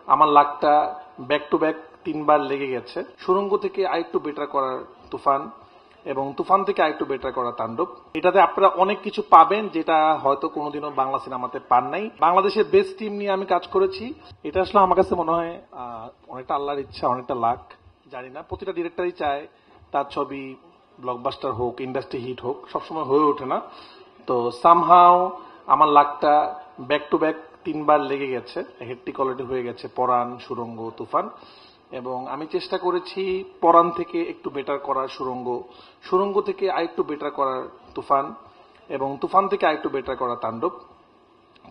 আমার লাকটা back to back 3বার লেগে গেছে। সুড়ঙ্গ থেকে আরেকটু বেটার করার তুফান এবং তুফান থেকে আরেকটু বেটার করা তাণ্ডব। এটাতে আপনারা অনেক কিছু পাবেন যেটা হয়তো কোনোদিনও বাংলা সিনেমাতে পান নাই। বাংলাদেশের বেস্ট টিম নিয়ে আমি কাজ করেছি। এটা আসলে আমার কাছে মনে হয় অনেকটা আল্লাহর ইচ্ছা, অনেকটা লাক। জানি না, প্রতিটা ডিরেক্টরই চায় তার ছবি ব্লকবাস্টার হোক, ইন্ডাস্ট্রি হিট হোক, সবসময় হয়ে ওঠে না। তো সামহাও আমার লাকটা ব্যাক টু ব্যাক 3বার লেগে গেছে, হেট্টিক অলরেডি হয়ে গেছে পরাণ, সুড়ঙ্গ, তুফান। এবং আমি চেষ্টা করেছি পরাণ থেকে একটু বেটার করার সুড়ঙ্গ, সুড়ঙ্গ থেকে আরেকটু বেটার করার তুফান এবং তুফান থেকে আরেকটু বেটার করার তাণ্ডব।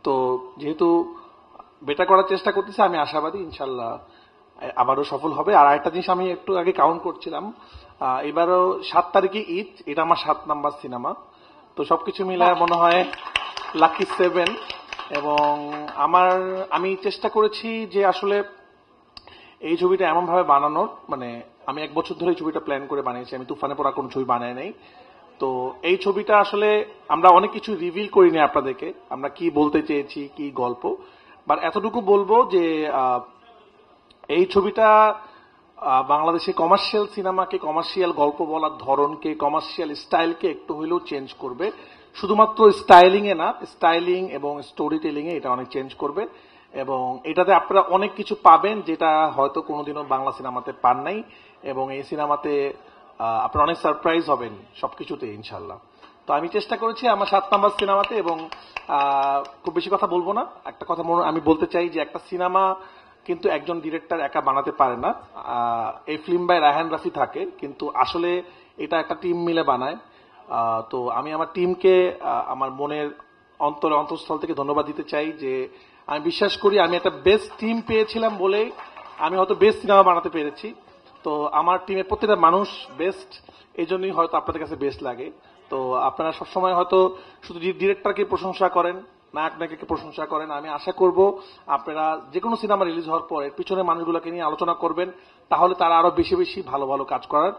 তো যেহেতু বেটার করার চেষ্টা করতেছি, আমি আশাবাদী ইনশাল্লাহ আবারও সফল হবে। আর একটা জিনিস আমি একটু আগে কাউন্ট করছিলাম, এবারও 7 তারিখে ঈদ, এটা আমার 7 নাম্বার সিনেমা। তো সবকিছু মিলায় মনে হয় লাকি 7। এবং আমি চেষ্টা করেছি যে আসলে এই ছবিটা এমন ভাবে বানানোর, মানে আমি 1 বছর ধরে এই ছবিটা প্ল্যান করে বানিয়েছি, আমি তুফানে পড়া কোনো ছবি বানাই নাই। তো এই ছবিটা আসলে আমরা অনেক কিছু রিভিল করিনি আপনাদেরকে, আমরা কি বলতে চেয়েছি, কি গল্প। বাট এতটুকু বলবো যে এই ছবিটা বাংলাদেশে কমার্শিয়াল সিনেমাকে, কমার্শিয়াল গল্প বলার ধরনকে, কমার্শিয়াল স্টাইলকে একটু হইলেও চেঞ্জ করবে। শুধুমাত্র স্টাইলিং এ না, স্টাইলিং এবং স্টোরি টেলিং এ এটা অনেক চেঞ্জ করবে। এবং এটাতে আপনারা অনেক কিছু পাবেন যেটা হয়তো কোনোদিনও বাংলা সিনেমাতে পান নাই। এবং এই সিনেমাতে আপনারা অনেক সারপ্রাইজ হবেন সবকিছুতে ইনশাল্লাহ। তো আমি চেষ্টা করেছি আমার 7 নাম্বার সিনেমাতে। এবং খুব বেশি কথা বলবো না, একটা কথা আমি বলতে চাই যে একটা সিনেমা কিন্তু একজন ডিরেক্টর একা বানাতে পারে না। এই ফিল্ম বাই রায়হান রাফি থাকে, কিন্তু আসলে এটা একটা টিম মিলে বানায়। তো আমি আমার টিমকে আমার মনের অন্তঃস্থল থেকে ধন্যবাদ দিতে চাই যে আমি বিশ্বাস করি আমি একটা বেস্ট টিম পেয়েছিলাম বলেই আমি হয়তো বেস্ট সিনেমা বানাতে পেরেছি। তো আমার টিমের প্রত্যেকটা মানুষ বেস্ট, এই জন্যই হয়তো আপনাদের কাছে বেস্ট লাগে। তো আপনারা সবসময় হয়তো শুধু ডিরেক্টরকে প্রশংসা করেন, নায়ক নায়িকাকে প্রশংসা করেন। আমি আশা করব আপনারা যে কোনো সিনেমা রিলিজ হওয়ার পর এর পিছনে মানুষগুলোকে নিয়ে আলোচনা করবেন, তাহলে তারা আরো বেশি বেশি ভালো ভালো কাজ করার